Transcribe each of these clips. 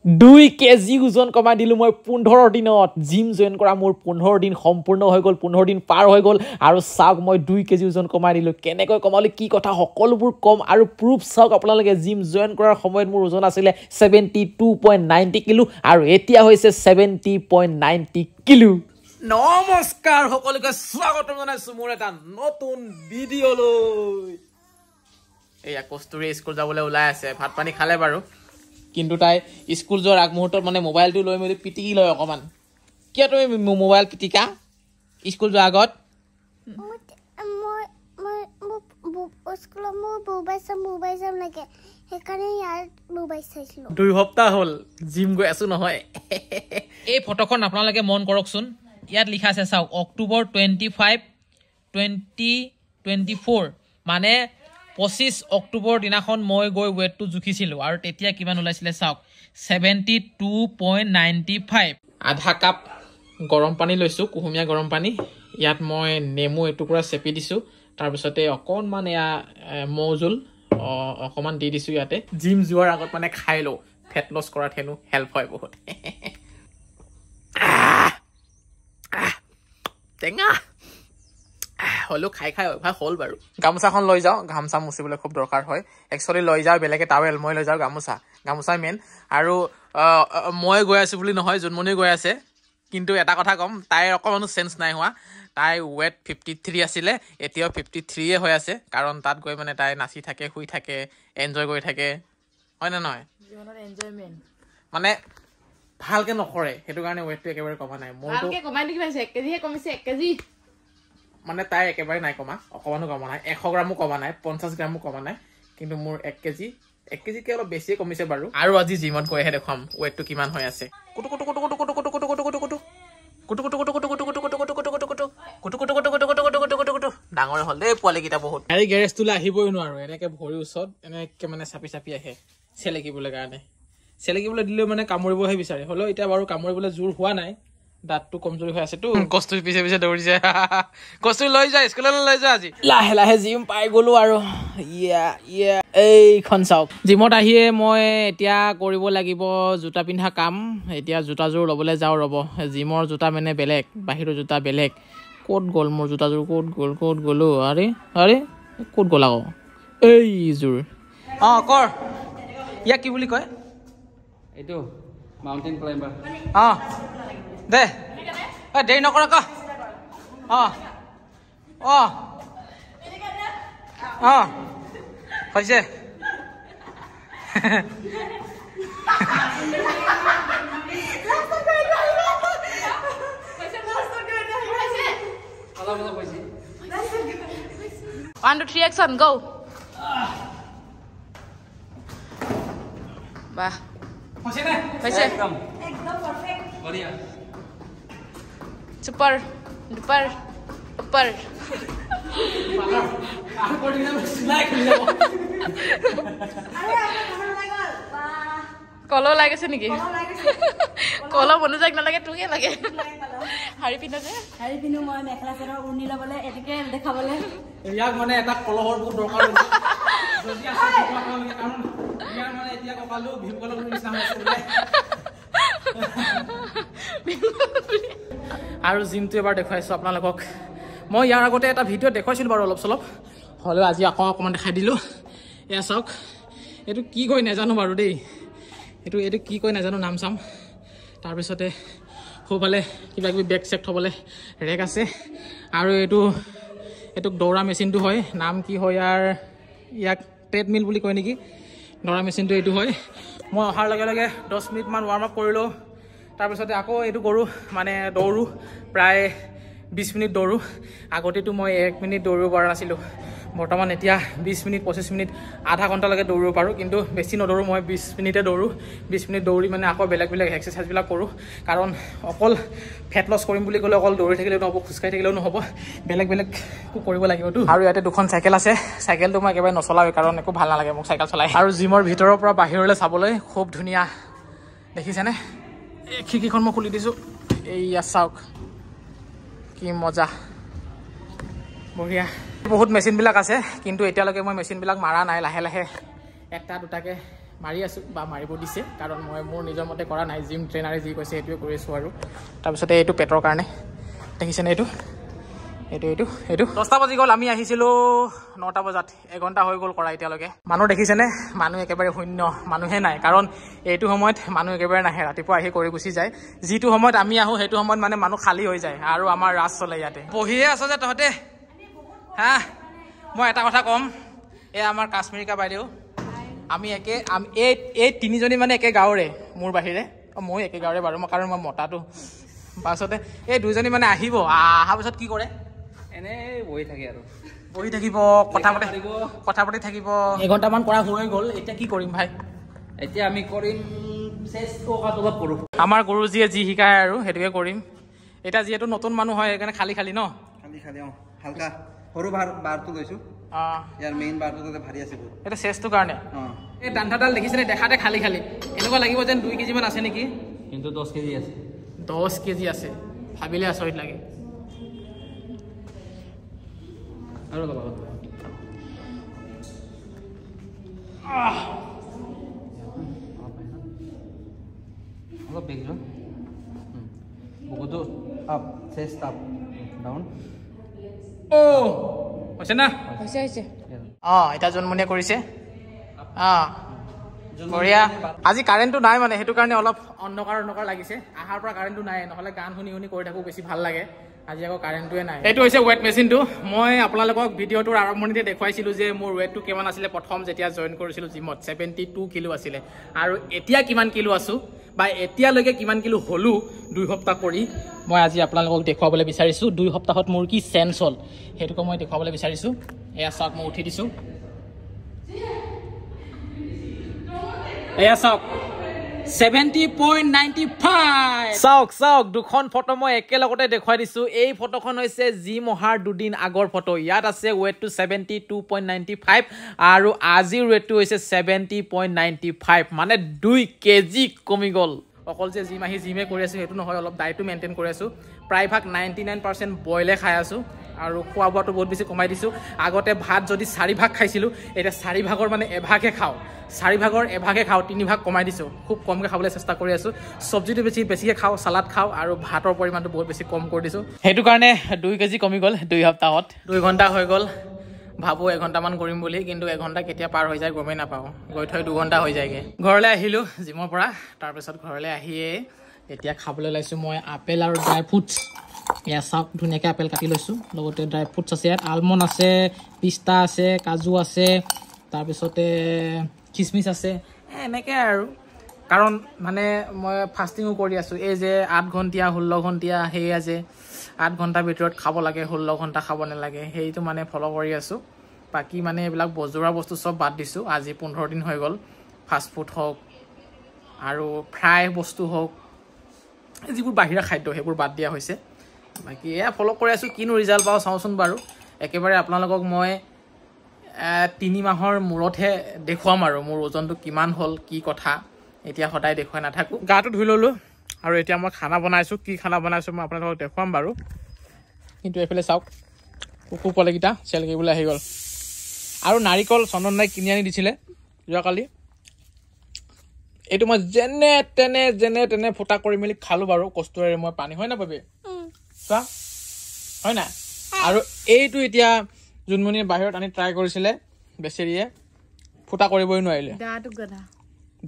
2 KG ওজন কমাই দিলো মই 15 দিনত জিম জয়েন কৰা মোৰ 15 দিন সম্পূৰ্ণ হৈ গল 15 দিন পাৰ হৈ গল আৰু চাওক মই 2 কেজি ওজন কমাই দিলো কেনেকৈ কমালি কি কথা সকলোবোৰ কম আৰু প্ৰুফ চাওক আপোনালোকে জিম জয়েন কৰাৰ সময়ত মোৰ ওজন আছিল 72.90 কিলো আৰু এতিয়া হৈছে 70.90 কিলো নমস্কাৰ সকলোকে স্বাগতম জনাইছো মোৰ এটা নতুন ভিডিঅ'লৈ এয়া কস্তুৰী স্কুল যাবলৈ ওলাই আছে ভাত পানী খালে বাৰু কিন্তু তাই স্কুল যোৱাৰ আগমুহূৰ্তত মানে মোবাইলটো লৈ মেলি পিটিকি লয় অকমান কিয় তুমি মোবাইল পিটিকা স্কুল যোৱাৰ আগত মোবাইল লাগে সেইকাৰণে ইয়াৰ মোবাইল চাইছিলো 2 সপ্তাহ হ'ল জিম গৈ আছো নহয় এই ফটোখন আপোনালোকে মন কৰকচোন ইয়াত লিখা আছে চাওক অক্টোবৰ 25 2024 মানে 25 অক্টোবৰ দিনাখন মই গৈ ওয়েটটো জুখিছিলো আৰু তেতিয়া কিমান ওলাইছিলে চাওক 72.95 আধা কাপ গৰম পানী লৈছো কুহুমীয়া গৰম পানী ইয়াত মই নেমু এটুকুৰা চেপি দিছো তাৰ পিছতে অকনমান এয়া মৌজুল অকমান দি দিছো ইয়াতে জিম যোৱাৰ আগত মানে খাই লো ফেট লছ কৰাত হেনো হেল্প হয় বহুত টেঙা হলো খাই খাই অভ্যাস হ'ল বাৰু গামোচাখন লৈ যাওঁ গামোচা মুচিবলৈ খুব দৰকাৰ হয় একচুৱেলি লৈ যাওঁ বেলেগে টাৱেল মই লৈ যাওঁ গামোচাই মেইন আৰু মই গৈ আছো বুলি নহয় জুনমণি গৈ আছে কিন্তু এটা কথা কম তাইৰ অকমানো চেঞ্চ নাই হোৱা তাই ৱেট 53 আছিলে এতিয়াও 53 হৈ আছে কাৰণ তাত গৈ মানে তাই নাচি থাকে শুই থাকে এনজয় কৰি থাকে হয় না নহয় জীৱনৰ এনজয়মেন্ট মানে ভালকে নকৰে সেইটো কাৰণে ৱেটটো একেবাৰে কমা নাই মোৰটো কমাই দি কিমানছে 1 কেজি হে কমিছে 1 কেজি মানে তাই একেবাৰে নাই কমা অকমানো কমা নাই 100 গ্ৰামো কমা নাই 50 গ্ৰামো কমা নাই কিন্তু মোৰ 1 কেজি কে অলপ বেছি কমিছে বাৰু আৰু আজি জিমত গৈ হে দেখাম ৱেটটো কিমান হৈ আছে কুটু কুটু কুটু কুটু কুটু কুটু কুটু কুটু কুটু কুটু ডাঙৰ হল দেই পোৱালি কিটা বহুত গাড়ী গেৰেজ তুলে আহিবই নোৱাৰো এনেকে ভৰি ওচৰত এনেকে মানে চাপি চাপি আহে চেলেকিবলৈ কাৰণে চেলেকিবলৈ দিলেও মানে কামুৰিবহে বিচাৰে হলো এতিয়া বাৰু কামুৰিবলৈ জোৰ হোৱা নাই দাঁতটো কমজোৰি হৈ আছে তো কস্তুৰী পিছে পিছে দৌৰিছে কস্তুৰী লৈ যা স্কুললৈ লৈ যা আজি লাহে লাহে জিম পাই গলো আৰু এইখন চাওক জিমত আহিয়ে মই এতিয়া কৰিব লাগিব জোতা পিন্ধা কাম এতিয়া জোতাযোৰ ল'বলৈ যাওঁ ৰ'ব জিমৰ জোতা মানে বেলেগ বাহিৰৰ জোতা বেলেগ ক'ত গ'ল মোৰ জোতাযোৰ ক'ত গ'লো আৰে ক'ত গ'ল আকৌ এইযোৰ কৰ ইয়াক কি বুলি কয় এইটো মাউণ্টেইন ক্লাইম্বাৰ দে দেৰি নকৰ ক হৈছে One, 2, 3 action go. Bah. হৈছে একদম পারফেক্ট বঢ়িয়া super duper upper কলো লাগিছে নেকি কলো মনোযোগ নালাগে তোকে লাগে শাৰী পিন্ধা যে শাৰী পিন্ধো মই মেখেলা চাদৰ উৰ্নি লবলৈ এটিকে দেখাবলৈ ইয়াক মানে এটা কলহৰ বহুত দৰকাৰ যদি আছে কাৰণ ইয়াৰ মানে এতিয়া ককালো ভীমকলৰ নিচিনা হৈছে আৰু জিমটো এবাৰ দেখুৱাইছো আপোনালোকক মই ইয়াৰ আগতে এটা ভিডিঅ' দেখুৱাইছিলো বাৰু অলপ চলপ হ'লেও আজি আকৌ অকণমান দেখাই দিলো এয়া চাওক এইটো কি কয় নাজানো বাৰু দেই এইটো কি কয় নাজানো নাম চাম তাৰপিছতে সোঁফালে কিবা কিবি বেগ চেক থ'বলৈ ৰেক আছে আৰু এইটো দৌৰা মেচিনটো হয় নাম কি হয় ইয়াক ট্ৰেডমিল বুলি কয় নেকি দৌৰা মেচিনটো এইটো হয় মই অহাৰ লগে লগে 10 মিনিটমান ৱাৰ্ম আপ কৰিলোঁ তাৰপিছতে আকৌ এইটো কৰোঁ মানে দৌৰোঁ প্ৰায় 20 মিনিট দৌৰোঁ আগতেতো মই 1 মিনিট দৌৰিব পৰা নাছিলোঁ বৰ্তমান এতিয়া 20 মিনিট 25 মিনিট আধা ঘণ্টালৈকে দৌৰিব পাৰোঁ কিন্তু বেছি নদৌৰোঁ মই 20 মিনিটে দৌৰোঁ 20 মিনিট দৌৰি মানে আকৌ বেলেগ এক্সাৰচাইজবিলাক কৰোঁ কাৰণ অকল ফেট লছ কৰিম বুলি ক'লে অকল দৌৰি থাকিলেও নহ'ব খোজকাঢ়ি থাকিলেও নহ'ব বেলেগো কৰিব লাগিবতো আৰু ইয়াতে দুখন চাইকেল আছে চাইকেলটো মই একেবাৰে নচলাওঁ কাৰণ একো ভাল নালাগে মোক চাইকেল চলাই আৰু জিমৰ ভিতৰৰ পৰা বাহিৰলৈ চাবলৈ খুব ধুনীয়া দেখিছেনে খিৰিকীখন মই খুলি দিছোঁ এইয়া চাওক কি মজা বঢ়িয়া বহুত মেচিনবিলাক আছে কিন্তু এতিয়ালৈকে মই মেচিনবিলাক মাৰা নাই লাহে লাহে এটা দুটাকৈ মাৰি আছোঁ বা মাৰিব দিছে কাৰণ মই মোৰ নিজৰ মতে কৰা নাই জিম ট্ৰেইনাৰে যি কৈছে সেইটোৱে কৰি আছোঁ আৰু তাৰপিছতে এইটো পেটৰ কাৰণে দেখিছেনে এইটো 10টা বাজি গ'ল আমি আহিছিলোঁ 9টা বজাত এঘণ্টা হৈ গ'ল কৰা এতিয়ালৈকে মানুহ দেখিছেনে মানুহ একেবাৰে শূন্য মানুহে নাই কাৰণ এইটো সময়ত মানুহ একেবাৰে নাহে ৰাতিপুৱা আহি কৰি গুচি যায় যিটো সময়ত আমি আহোঁ সেইটো সময়ত মানে মানুহ খালী হৈ যায় আৰু আমাৰ ৰাজ চলে ইয়াতে বহিয়ে আছ যে তহঁতে হা মই এটা কথা ক'ম এয়া আমাৰ কাশ্মীৰিকা বাইদেউ আমি এই তিনিজনী মানে একে গাঁৱৰে মোৰ বাহিৰে ময়ো একে গাঁৱৰে বাৰু কাৰণ মই মতাটো পাছতে এই দুইজনী মানে আহিব অহাৰ পিছত কি কৰে এনে বহি থাকে আৰু বহি থাকিব কথা পাতি থাকিব এঘণ্টামান কৰা হৈ গ'ল এতিয়া কি কৰিম ভাই এতিয়া আমি কৰিম অলপ কৰোঁ আমাৰ গুৰুজীয়ে যি শিকায় আৰু সেইটোকে কৰিম এতিয়া যিহেতু নতুন মানুহ হয় সেইকাৰণে খালী ন খালী অঁ হালকা সৰু বাৰটো লৈছোঁ ইয়াৰ মেইন বাৰটো তাতে ভাৰী আছে বহুত এটা চেষ্টোৰ কাৰণে এই দাণ্ঠাডাল দেখিছেনে দেখাতে খালী এনেকুৱা লাগিব যেন 2 কেজিমান আছে নেকি কিন্তু 10 কেজি আছে 10 কেজি আছে ভাবিলে আচৰিত লাগে আৰু অলপ বেগ যোৱা বুকুটো আপ চেষ্ট আপ ডাউন হৈছে না হৈছে এতিয়া জোনমণিয়ে কৰিছে বঢ়িয়া আজি কাৰেণ্টটো নাই মানে সেইটো কাৰণে অলপ অন্ধকাৰ লাগিছে আহাৰ পৰা কাৰেণ্টটো নাই নহ'লে গান শুনি কৰি থাকোঁ বেছি ভাল লাগে আজি আকৌ কাৰেণ্টটোৱে নাই এইটো হৈছে ৱেট মেচিনটো মই আপোনালোকক ভিডিঅ'টোৰ আৰম্ভণিতে দেখুৱাইছিলোঁ যে মোৰ ৱেটটো কিমান আছিলে প্ৰথম যেতিয়া জইন কৰিছিলোঁ জিমত 72 কিলো আছিলে আৰু এতিয়া কিমান কিলো আছোঁ বা এতিয়ালৈকে কিমান কিলো হ'লোঁ 2 সপ্তাহ কৰি মই আজি আপোনালোকক দেখুৱাবলৈ বিচাৰিছোঁ 2 সপ্তাহত মোৰ কি চেঞ্জ হ'ল সেইটোকে মই দেখুৱাবলৈ বিচাৰিছোঁ এয়া চাওক মই উঠি দিছোঁ এয়া চাওক 70.95 চাওক দুখন ফটো মই একেলগতে দেখুৱাই দিছোঁ এই ফটোখন হৈছে জিম অহাৰ 2 দিন আগৰ ফটো ইয়াত আছে ৱেটটো 72.95 আৰু আজিৰ ৱেটটো হৈছে 70.95 মানে 2 কেজি কমি গ'ল অকল যে জিম আহি জিমে কৰি আছোঁ সেইটো নহয় অলপ ডায়েটো মেইনটেইন কৰি আছোঁ প্ৰায়ভাগ 99% বইলে খাই আছোঁ আৰু খোৱা বোৱাটো বহুত বেছি কমাই দিছোঁ আগতে ভাত যদি 4 ভাগ খাইছিলোঁ এতিয়া 4 ভাগৰ মানে এভাগে খাওঁ 4 ভাগৰ এভাগে খাওঁ 3 ভাগ কমাই দিছোঁ খুব কমকৈ খাবলৈ চেষ্টা কৰি আছোঁ চব্জিটো বেছিকৈ খাওঁ চালাড খাওঁ আৰু ভাতৰ পৰিমাণটো বহুত বেছি কম কৰি দিছোঁ সেইটো কাৰণে 2 কেজি কমি গ'ল 2 সপ্তাহত 2 ঘণ্টা হৈ গ'ল ভাবোঁ 1 ঘণ্টামান কৰিম বুলি কিন্তু 1 ঘণ্টা কেতিয়া পাৰ হৈ যায় গমেই নাপাওঁ গৈ থৈ 2 ঘণ্টা হৈ যায়গৈ ঘৰলৈ আহিলোঁ জিমৰ পৰা তাৰপিছত ঘৰলৈ আহিয়ে এতিয়া খাবলৈ ওলাইছোঁ মই আপেল আৰু ড্ৰাই ফ্ৰুটছ এয়া চাওক ধুনীয়াকৈ আপেল কাটি লৈছোঁ লগতে ড্ৰাই ফ্ৰুটছ আছে ইয়াত আলমণ্ড আছে পিস্তা আছে কাজু আছে তাৰপিছতে খিচমিচ আছে এনেকৈ আৰু কাৰণ মানে মই ফাষ্টিঙো কৰি আছোঁ এই যে 8 ঘণ্টীয়া 16 ঘণ্টীয়া সেয়া যে 8 ঘণ্টাৰ ভিতৰত খাব লাগে 16 ঘণ্টা খাব নালাগে সেইটো মানে ফ'ল' কৰি আছোঁ বাকী মানে এইবিলাক বজোৰা বস্তু চব বাদ দিছোঁ আজি 15 দিন হৈ গ'ল ফাষ্ট ফুড হওক আৰু ফ্ৰাই বস্তু হওক যিবোৰ বাহিৰা খাদ্য সেইবোৰ বাদ দিয়া হৈছে বাকী এয়া ফ'ল' কৰি আছোঁ কিনো ৰিজাল্ট পাওঁ চাওঁচোন বাৰু একেবাৰে আপোনালোকক মই 3 মাহৰ মূৰতহে দেখুৱাম আৰু মোৰ ওজনটো কিমান হ'ল কি কথা এতিয়া সদায় দেখুৱাই নাথাকোঁ গাটো ধুই ল'লোঁ আৰু এতিয়া মই খানা বনাইছোঁ কি খানা বনাইছোঁ মই আপোনালোকক দেখুৱাম বাৰু কিন্তু এইফালে চাওক কুকুৰ পোৱালিকেইটা চেল কৰিবলৈ আহি গ'ল আৰু নাৰিকল চন্দন দাই কিনি আনি দিছিলে যোৱাকালি এইটো মই যেনে তেনে ফুটা কৰি মেলি খালোঁ বাৰু কষ্টুৰেৰে মই পানী হয় না বাবে চোৱা হয় নাই আৰু এইটো এতিয়া জোনমণিয়ে বাহিৰত আনি ট্ৰাই কৰিছিলে বেচেৰিয়ে ফুটা কৰিবই নোৱাৰিলে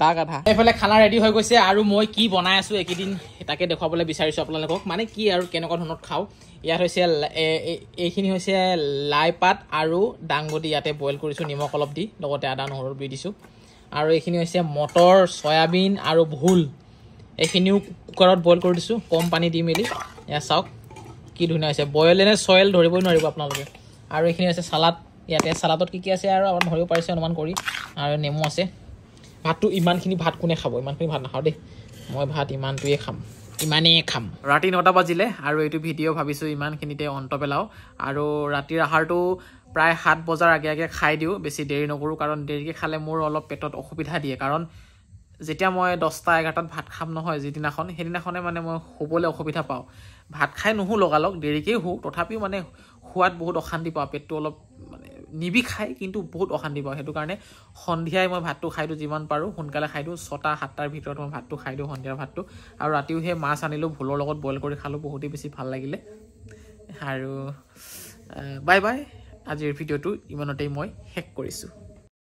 দা গাধা এইফালে খানা ৰেডি হৈ গৈছে আৰু মই কি বনাই আছোঁ এইকেইদিন তাকে দেখুৱাবলৈ বিচাৰিছোঁ আপোনালোকক মানে কি আৰু কেনেকুৱা ধৰণত খাওঁ ইয়াত হৈছে এইখিনি হৈছে লাই পাত আৰু দাংবডি ইয়াতে বইল কৰিছোঁ নিমখ অলপ দি লগতে আদা নহৰু দি দিছোঁ আৰু এইখিনি হৈছে মটৰ চয়াবিন আৰু ভোল এইখিনিও কুকাৰত বইল কৰি দিছোঁ কম পানী দি মেলি এয়া চাওক কি ধুনীয়া হৈছে বইল এনে চইল ধৰিবই নোৱাৰিব আপোনালোকে আৰু এইখিনি হৈছে চালাড ইয়াতে চালাডত কি আছে আৰু আপুনি ধৰিব পাৰিছে অনুমান কৰি আৰু নেমু আছে ভাতটো ইমানখিনি ভাত কোনে খাব ইমানখিনি ভাত নাখাওঁ দেই মই ভাত ইমানটোৱে খাম ইমানেই খাম ৰাতি 9টা বাজিলে আৰু এইটো ভিডিঅ' ভাবিছোঁ ইমানখিনিতে অন্ত পেলাওঁ আৰু ৰাতিৰ আহাৰটো প্ৰায় 7 বজাৰ আগে খাই দিওঁ বেছি দেৰি নকৰোঁ কাৰণ দেৰিকৈ খালে মোৰ অলপ পেটত অসুবিধা দিয়ে কাৰণ যেতিয়া মই 10টা 11টাত ভাত খাম নহয় যিদিনাখন সেইদিনাখনে মানে মই শুবলৈ অসুবিধা পাওঁ ভাত খাই নুশু লগালগ দেৰিকেই শুওঁ তথাপিও মানে খোৱাত বহুত অশান্তি পাওঁ পেটটো অলপ মানে নিবিখায় কিন্তু বহুত অশান্তি পাওঁ সেইটো কাৰণে সন্ধিয়াই মই ভাতটো খাই দিওঁ যিমান পাৰোঁ সোনকালে খাই দিওঁ 6টা 7টাৰ ভিতৰত মই ভাতটো খাই দিওঁ সন্ধিয়াৰ ভাতটো আৰু ৰাতিও সেই মাছ আনিলোঁ ভোলৰ লগত বইল কৰি খালোঁ বহুতেই বেছি ভাল লাগিলে আৰু বাই বাই আজিৰ ভিডিঅ'টো ইমানতেই মই শেষ কৰিছোঁ